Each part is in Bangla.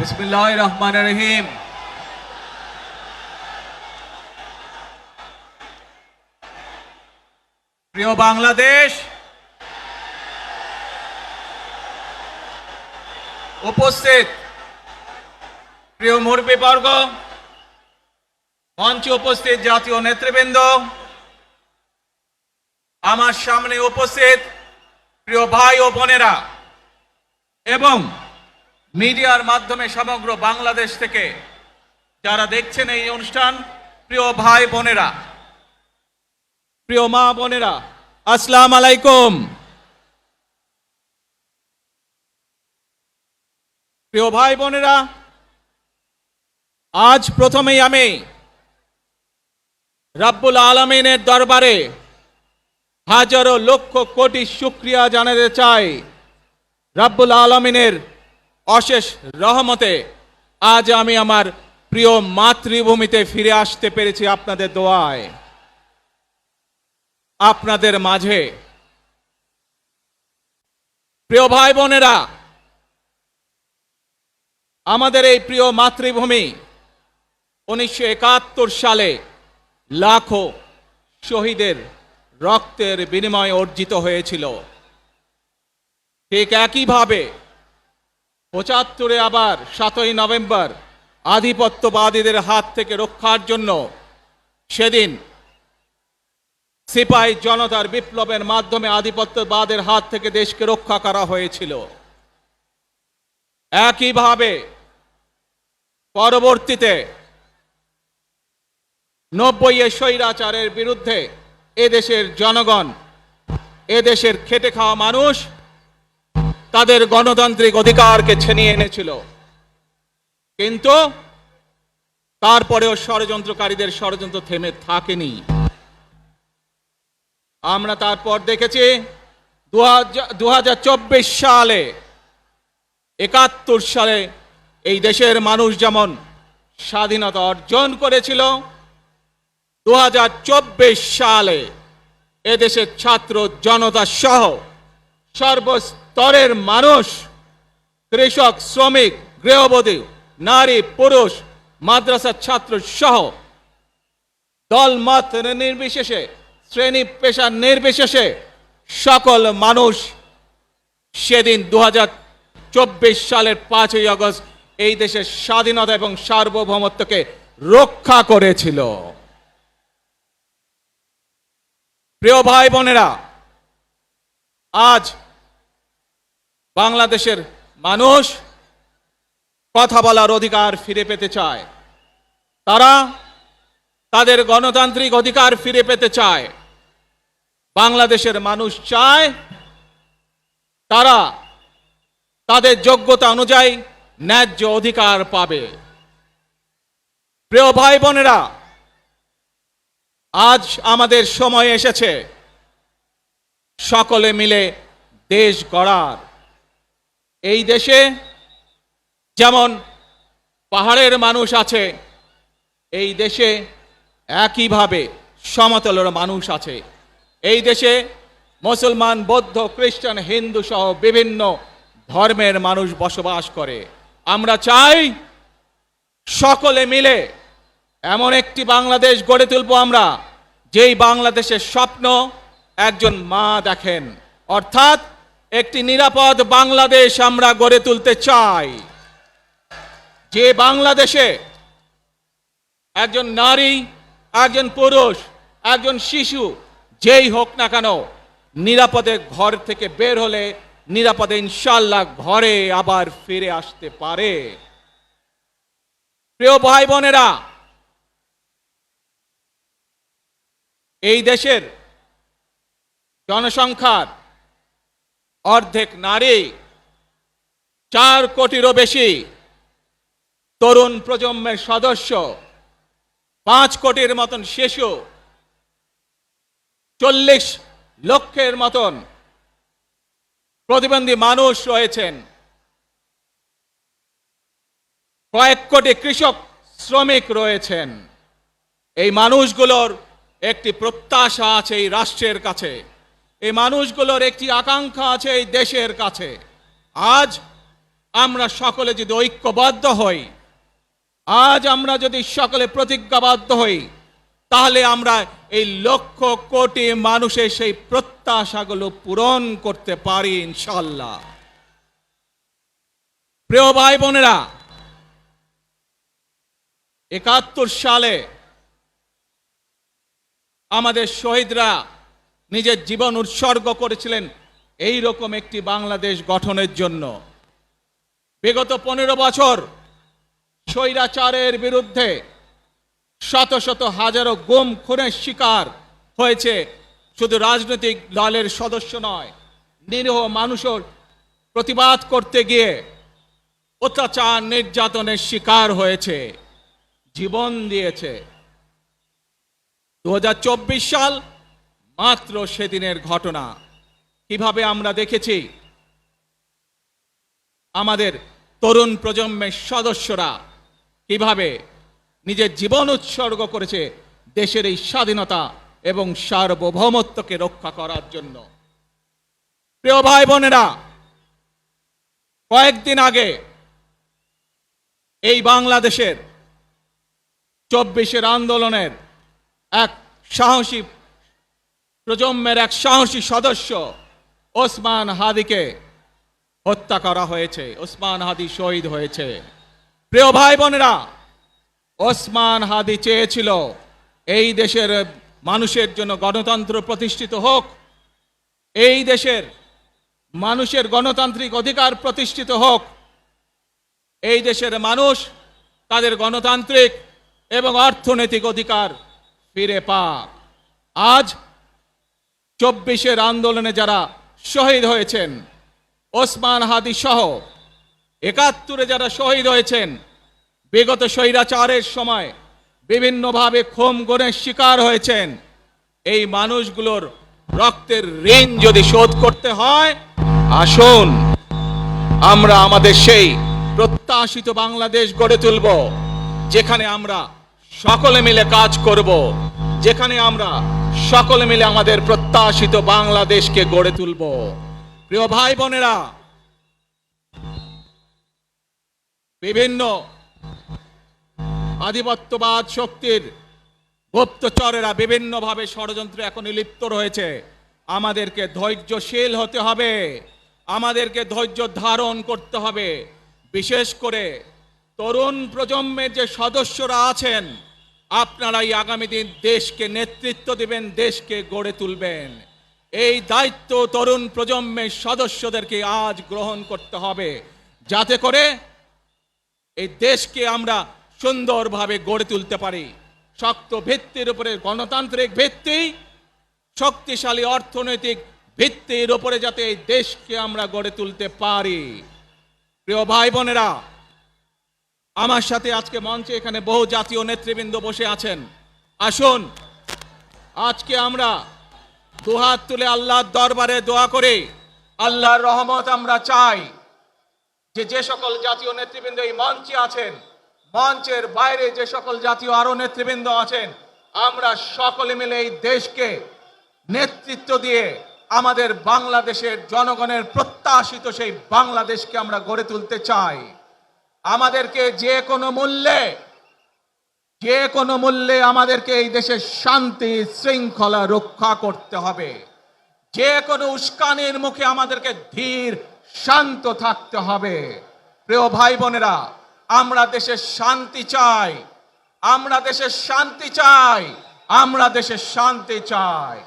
বিসমিল্লাহির রহমানির রহিম। প্রিয় বাংলাদেশ, উপস্থিত প্রিয় মুরব্বীবর্গ, মঞ্চে উপস্থিত জাতীয় নেতৃবৃন্দ, আমার সামনে উপস্থিত প্রিয় ভাই ও বোনেরা এবং মিডিয়ার মাধ্যমে সমগ্র বাংলাদেশ থেকে যারা দেখছেন এই অনুষ্ঠান, প্রিয় ভাই বোনেরা, প্রিয় মা বোনেরা, আসসালামু আলাইকুম। প্রিয় ভাই বোনেরা, আজ প্রথমেই আমি রব্বুল আলামিনের দরবারে হাজারো লক্ষ কোটি শুকরিয়া জানাতে চাই। রব্বুল আলামিনের অশেষ রহমতে আজ আমি আমার প্রিয় মাতৃভূমিতে ফিরে আসতে পেরেছি আপনাদের দোয়ায়, আপনাদের মাঝে। প্রিয় ভাই বোনেরা, আমাদের এই প্রিয় মাতৃভূমি 1971 সালে লাখো শহীদের রক্তের বিনিময়ে অর্জিত হয়েছিল। ঠিক একইভাবে 75-এ আবার 7ই নভেম্বর আধিপত্যবাদীদের হাত থেকে রক্ষার জন্য সেদিন সিপাহী জনতার বিপ্লবের মাধ্যমে আধিপত্যবাদের হাত থেকে দেশকে রক্ষা করা হয়েছিল। একইভাবে পরবর্তীতে 90-এ স্বৈরাচারের বিরুদ্ধে এদেশের জনগণ, এদেশের খেটে খাওয়া মানুষ তাদের গণতান্ত্রিক অধিকারকে ছিনিয়ে এনেছিল। কিন্তু তারপরেও ষড়যন্ত্রকারীদের ষড়যন্ত্র থেমে থাকেনি। আমরা তারপর দেখেছি 2024 সালে, 71 সালে এই দেশের মানুষ যেমন স্বাধীনতা অর্জন করেছিল, 2024 সালে এদেশের ছাত্র জনতা সহ সর্বস্তরের মানুষ, কৃষক, শ্রমিক, গৃহবধূ, নারী, পুরুষ, মাদ্রাসার ছাত্র সহ দলমত নির্বিশেষে, শ্রেণী পেশা নির্বিশেষে সকল মানুষ সেদিন 2024 সালের 5ই আগস্ট এই দেশের স্বাধীনতা এবং সার্বভৌমত্বকে রক্ষা করেছিল। প্রিয় ভাই বোনেরা, আজ বাংলাদেশের মানুষ কথা বলার অধিকার ফিরে পেতে চায়, তারা তাদের গণতান্ত্রিক অধিকার ফিরে পেতে চায়। বাংলাদেশের মানুষ চায় তারা তাদের যোগ্যতা অনুযায়ী ন্যায্য অধিকার পাবে। প্রিয় ভাই বোনেরা, আজ আমাদের সময় এসেছে সকলে মিলে দেশ গড়ার। এই দেশে যেমন পাহাড়ের মানুষ আছে, এই দেশে একইভাবে সমতলের মানুষ আছে। এই দেশে মুসলমান, বৌদ্ধ, খ্রিস্টান, হিন্দু সহ বিভিন্ন ধর্মের মানুষ বসবাস করে। আমরা চাই সকলে মিলে এমন একটি বাংলাদেশ গড়ে তুলব আমরা, যেই বাংলাদেশের স্বপ্ন একজন মা দেখেন, অর্থাৎ একটি নিরাপদ বাংলাদেশ আমরা গড়ে তুলতে চাই। যে বাংলাদেশে একজন নারী, একজন পুরুষ, একজন শিশু যেই হোক না কেন নিরাপদে ঘর থেকে বের হলে নিরাপদে ইনশাআল্লাহ ঘরে আবার ফিরে আসতে পারে। প্রিয় ভাই বোনেরা, এই দেশের জনসংখ্যার অর্ধেক নারী, 4 কোটিরও বেশি তরুণ প্রজন্মের সদস্য, 5 কোটির মতন শিশু, 40 লক্ষের মতন প্রতিবন্ধী মানুষ রয়েছেন, কয়েক কোটি কৃষক, শ্রমিক রয়েছেন। এই মানুষগুলোর একটি প্রত্যাশা আছে এই রাষ্ট্রের কাছে, এই মানুষগুলোর একটি আকাঙ্ক্ষা আছে এই দেশের কাছে। আজ আমরা সকলে যদি ঐক্যবদ্ধ হই, আজ আমরা যদি সকলে প্রতিজ্ঞাবদ্ধ হই, তাহলে আমরা এই লক্ষ কোটি মানুষের সেই প্রত্যাশাগুলো পূরণ করতে পারি ইনশাআল্লাহ। প্রিয় ভাই বোনেরা, ৭১ সালে আমাদের শহীদরা নিজের জীবন উৎসর্গ করেছিলেন এই রকম একটি বাংলাদেশ গঠনের জন্য। বিগত 15 বছর স্বৈরাচারের বিরুদ্ধে শত শত হাজারো গুম খুনের শিকার হয়েছে শুধু রাজনৈতিক দলের সদস্য নয়, নিরীহ মানুষের প্রতিবাদ করতে গিয়ে অত্যাচার নির্যাতনের শিকার হয়েছে, জীবন দিয়েছে। 2024 সাল মাত্র সেদিনের ঘটনা। কিভাবে আমরা দেখেছি আমাদের তরুণ প্রজন্মের সদস্যরা কিভাবে নিজের জীবন উৎসর্গ করেছে দেশের এই স্বাধীনতা এবং সার্বভৌমত্বকে রক্ষা করার জন্য। প্রিয় ভাই বোনেরা, কয়েকদিন আগে এই বাংলাদেশের 24 আন্দোলনের এক সাহসী প্রজন্মের এক সাহসী সদস্য ওসমান হাদিকে হত্যা করা হয়েছে। ওসমান হাদি শহীদ হয়েছে। প্রিয় ভাই বোনেরা, ওসমান হাদি চেয়েছিল এই দেশের মানুষের জন্য গণতন্ত্র প্রতিষ্ঠিত হোক, এই দেশের মানুষের গণতান্ত্রিক অধিকার প্রতিষ্ঠিত হোক, এই দেশের মানুষ তাদের গণতান্ত্রিক এবং অর্থনৈতিক অধিকার ফিরে পাক। আজ 24 আন্দোলনে যারা শহীদ হয়েছেন, ওসমান হাদি সহ 71 যারা শহীদ হয়েছেন, বিগত স্বৈরাচারের সময় বিভিন্নভাবে খুন গুমের শিকার হয়েছেন, এই মানুষগুলোর রক্তের ঋণ যদি শোধ করতে হয়, আসুন আমরা আমাদের সেই প্রত্যাশিত বাংলাদেশ গড়ে তুলব, যেখানে আমরা সকলে মিলে কাজ করব, যেখানে আমরা সকলে মিলে আমাদের প্রত্যাশিত বাংলাদেশকে গড়ে তুলব। প্রিয় ভাই বোনেরা, বিভিন্ন আধিপত্যবাদ শক্তির গুপ্তচরেরা বিভিন্নভাবে ষড়যন্ত্রে এখন লিপ্ত রয়েছে। আমাদেরকে ধৈর্যশীল হতে হবে, আমাদেরকে ধৈর্য ধারণ করতে হবে। বিশেষ করে তরুণ প্রজন্মের যে সদস্যরা আছেন, আপনারাই আগামী দিন দেশকে নেতৃত্ব দিবেন, দেশকে গড়ে তুলবেন। এই দায়িত্ব তরুণ প্রজন্মের সদস্যদেরকে আজ গ্রহণ করতে হবে, যাতে করে এই দেশকে আমরা সুন্দরভাবে গড়ে তুলতে পারি। শক্ত ভিত্তির উপরে গণতান্ত্রিক ভিত্তি, শক্তিশালী অর্থনৈতিক ভিত্তির উপরে যাতে এই দেশকে আমরা গড়ে তুলতে পারি। প্রিয় ভাই বোনেরা, আমার সাথে আজকে মঞ্চে এখানে বহু জাতীয় নেতৃবৃন্দ বসে আছেন। আসুন আজকে আমরা দুহাত তুলে আল্লাহর দরবারে দোয়া করি, আল্লাহর রহমত আমরা চাই। যে সকল জাতীয় নেতৃবৃন্দ এই মঞ্চে আছেন, মঞ্চের বাইরে যে সকল জাতীয় আরো নেতৃবৃন্দ আছেন, আমরা সকলে মিলে এই দেশকে নেতৃত্ব দিয়ে আমাদের বাংলাদেশের জনগণের প্রত্যাশিত সেই বাংলাদেশকে আমরা গড়ে তুলতে চাই। আমাদেরকে যে কোনো মূল্যে আমাদেরকে এই দেশের শান্তি শৃঙ্খলা রক্ষা করতে হবে। যে কোনো উস্কানির মুখে আমাদেরকে ধীর শান্ত থাকতে হবে। প্রিয় ভাই বোনেরা, আমরা দেশের শান্তি চাই, আমরা দেশের শান্তি চাই, আমরা দেশের শান্তি চাই।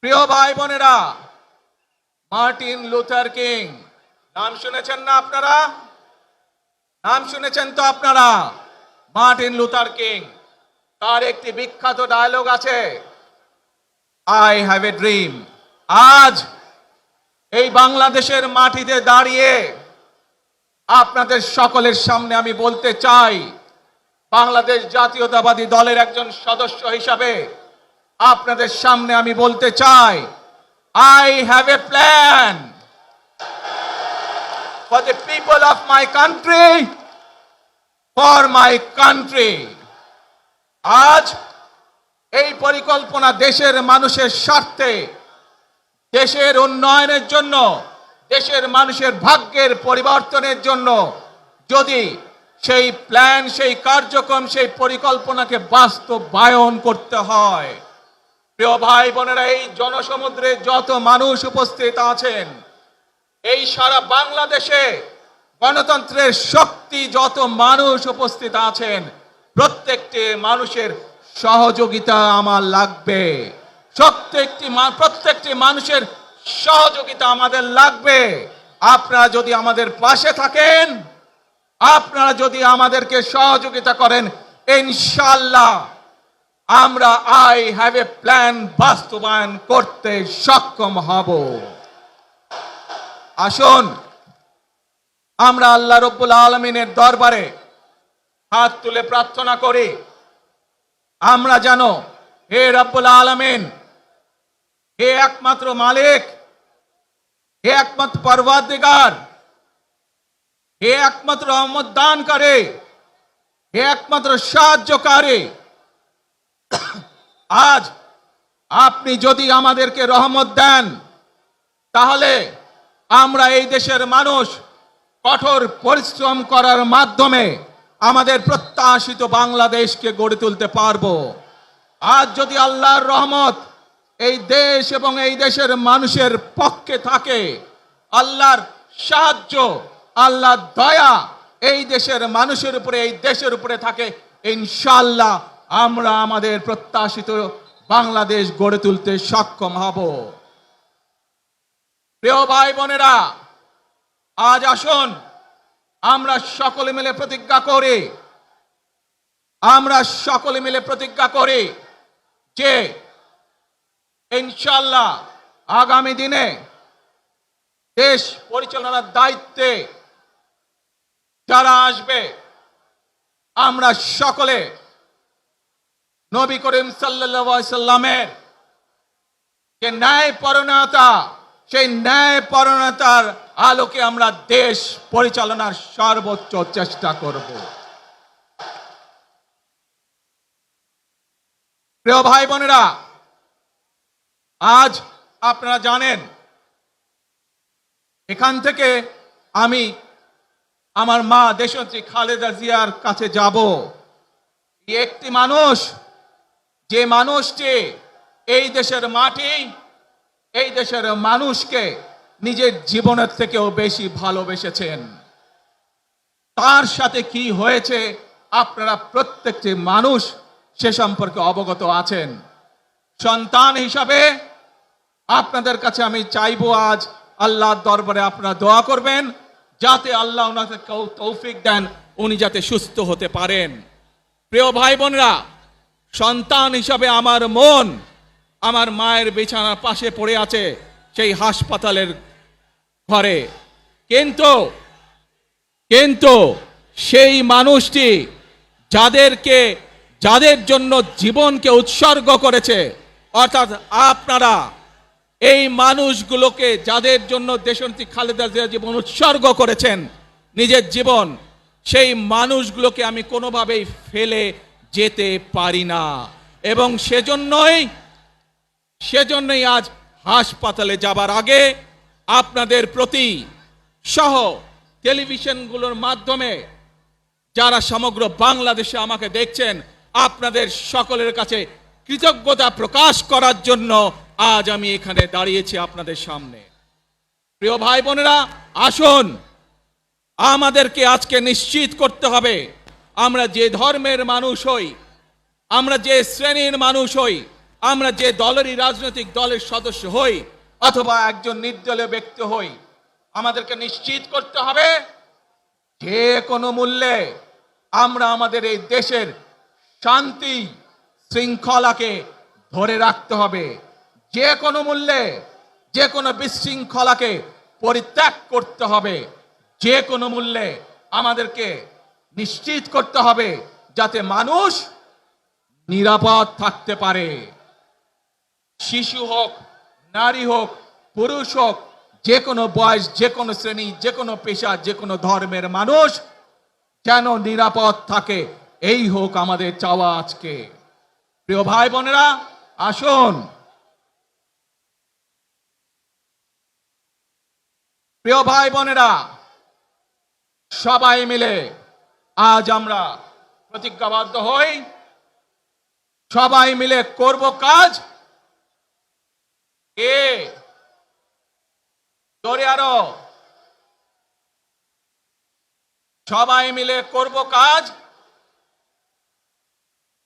প্রিয় ভাই বোনেরা, মার্টিন লুথার কিং নাম শুনেছেন না আপনারা? নাম শুনেছেন তো আপনারা? মার্টিন লুথার কিং, তার একটি বিখ্যাত ডায়লগ আছে, আই হ্যাভ এ ড্রিম। আজ এই বাংলাদেশের মাটিতে দাঁড়িয়ে আপনাদের সকলের সামনে আমি বলতে চাই, বাংলাদেশ জাতীয়তাবাদী দলের একজন সদস্য হিসাবে আপনাদের সামনে আমি বলতে চাই, I have a plan for the people of my country, for my country. আজ এই পরিকল্পনা দেশের মানুষের স্বার্থে, দেশের উন্নয়নের জন্য, দেশের মানুষের ভাগ্যের পরিবর্তনের জন্য যদি সেই প্ল্যান, সেই কার্যক্রম, সেই পরিকল্পনাকে বাস্তবায়ন করতে হয়, প্রিয় ভাই বোনেরা, এই জনসমুদ্রে যত মানুষ উপস্থিত আছেন, এই সারা বাংলাদেশে গণতন্ত্রের শক্তি যত মানুষ উপস্থিত আছেন, প্রত্যেকটি মানুষের সহযোগিতা আমার লাগবে। প্রত্যেকটি মানুষের সহযোগিতা আমাদের লাগবে। আপনারা যদি আমাদের পাশে থাকেন, আপনারা যদি আমাদেরকে সহযোগিতা করেন, ইনশাআল্লাহ আমরা আই হ্যাভ এ প্ল্যান বাস্তবায়ন করতে সক্ষম হব। আসুন আমরা আল্লাহ রব্বুল আলামিনের দরবারে হাত তুলে প্রার্থনা করি, আমরা যেন, হে রব্বুল আলামিন, হে একমাত্র মালিক, হে একমাত্র পরওয়ারদিগার, হে একমাত্র রহমত দানকারী, হে একমাত্র সাহায্যকারী, আজ আপনি যদি আমাদেরকে রহমত দেন, তাহলে আমরা এই দেশের মানুষ কঠোর পরিশ্রম করার মাধ্যমে আমাদের প্রত্যাশিত বাংলাদেশকে গড়ে তুলতে পারবো। আজ যদি আল্লাহর রহমত এই দেশ এবং এই দেশের মানুষের পক্ষে থাকে, আল্লাহর সাহায্য, আল্লাহর দয়া এই দেশের মানুষের উপরে, এই দেশের উপরে থাকে, ইনশাআল্লাহ আমরা আমাদের প্রত্যাশিত বাংলাদেশ গড়ে তুলতে সক্ষম হব। প্রিয় ভাই বোনেরা, আজ আসুন আমরা সকলে মিলে প্রতিজ্ঞা করি, আমরা সকলে মিলে প্রতিজ্ঞা করি যে ইনশাআল্লাহ আগামী দিনে দেশ পরিচালনার দায়িত্বে যারা আসবে, আমরা সকলে নবী করিম সাল্লাল্লাহু আলাইহি সাল্লামের যে ন্যায়পরায়ণতা, সেই ন্যায়পরায়ণতার আলোকে আমরা দেশ পরিচালনার সর্বোচ্চ চেষ্টা করব। প্রিয় ভাই বোনেরা, আজ আপনারা জানেন এখান থেকে আমি আমার মা দেশনেত্রী খালেদা জিয়ার কাছে যাব। একটি মানুষ, যে মানুষটি এই দেশের মাটি, এই দেশের মানুষকে নিজের জীবনের থেকেও বেশি ভালোবেসেছেন, তার সাথে কি হয়েছে আপনারা প্রত্যেকটি মানুষ সে সম্পর্কে অবগত আছেন। সন্তান হিসাবে আপনাদের কাছে আমি চাইবো, আজ আল্লাহর দরবারে আপনারা দোয়া করবেন যাতে আল্লাহ ওনাকে তৌফিক দেন, উনি যাতে সুস্থ হতে পারেন। প্রিয় ভাই বোনরা, সন্তান হিসাবে আমার মন আমার মায়ের বিছানার পাশে পড়ে আছে সেই হাসপাতালের ঘরে, কিন্তু সেই মানুষটি যাদের জন্য জীবনকে উৎসর্গ করেছে, অর্থাৎ আপনারা এই মানুষগুলোকে, যাদের জন্য দেশনেত্রী খালেদা জিয়া জীবন উৎসর্গ করেছেন, নিজের জীবন, সেই মানুষগুলোকে আমি কোনোভাবেই ফেলে যেতে পারি না। এবং সেজন্যই আজ হাসপাতালে যাবার আগে আপনাদের প্রতি সহ টেলিভিশনগুলোর মাধ্যমে যারা সমগ্র বাংলাদেশে আমাকে দেখছেন, আপনাদের সকলের কাছে কৃতজ্ঞতা প্রকাশ করার জন্য আজ আমি এখানে দাঁড়িয়েছি আপনাদের সামনে। প্রিয় ভাই বোনেরা, আসুন আমাদেরকে আজকে নিশ্চিত করতে হবে, আমরা যে ধর্মের মানুষ হই, আমরা যে শ্রেণীর মানুষ হই, আমরা যে দলেরই রাজনৈতিক দলের সদস্য হই অথবা একজন নির্দলীয় ব্যক্তি হই, আমাদেরকে নিশ্চিত করতে হবে যে কোনো মূল্যে আমরা আমাদের এই দেশের শান্তি শৃঙ্খলাকে ধরে রাখতে হবে। যে কোনো মূল্যে যে কোনো বিশৃঙ্খলাকে পরিত্যাগ করতে হবে। যে কোনো মূল্যে আমাদেরকে নিশ্চিত করতে হবে যাতে মানুষ নিরাপদ থাকতে পারে। শিশু হোক, নারী হোক, পুরুষ হোক, যে কোনো বয়স, যে কোনো শ্রেণী, যে কোনো পেশা, যে কোনো ধর্মের মানুষ যেন নিরাপদ থাকে, এই হোক আমাদের চাওয়া আজকে। প্রিয় ভাই বোনেরা, আসুন প্রিয় ভাই বোনেরা, সবাই মিলে আজ আমরা প্রতিজ্ঞাবদ্ধ হই, সবাই মিলে করব কাজ। জোরে আরো, সবাই মিলে করব কাজ,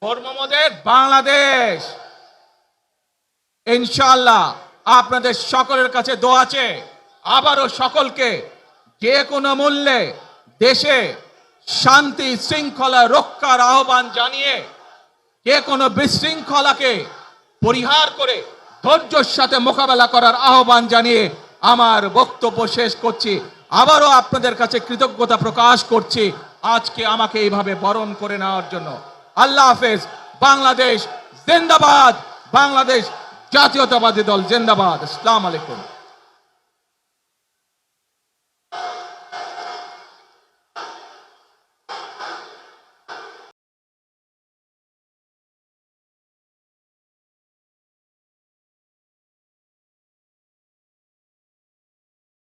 কর্মমোদের বাংলাদেশ। ইনশাআল্লাহ আপনাদের সকলের কাছে দোয়া আছে, আবারও সকলকে যে কোনো মূল্যে দেশে শান্তি শৃঙ্খলা রক্ষার আহ্বান জানিয়ে যে কোনো বিশৃঙ্খলাকে পরিহার করে ধৈর্যের সাথে মোকাবেলা করার আহ্বান জানিয়ে আমার বক্তব্য শেষ করছি। আবারও আপনাদের কাছে কৃতজ্ঞতা প্রকাশ করছি আজকে আমাকে এইভাবে বরণ করে নেওয়ার জন্য। আল্লাহ হাফেজ। বাংলাদেশ জিন্দাবাদ, বাংলাদেশ জাতীয়তাবাদী দল জিন্দাবাদ। আসসালামু আলাইকুম।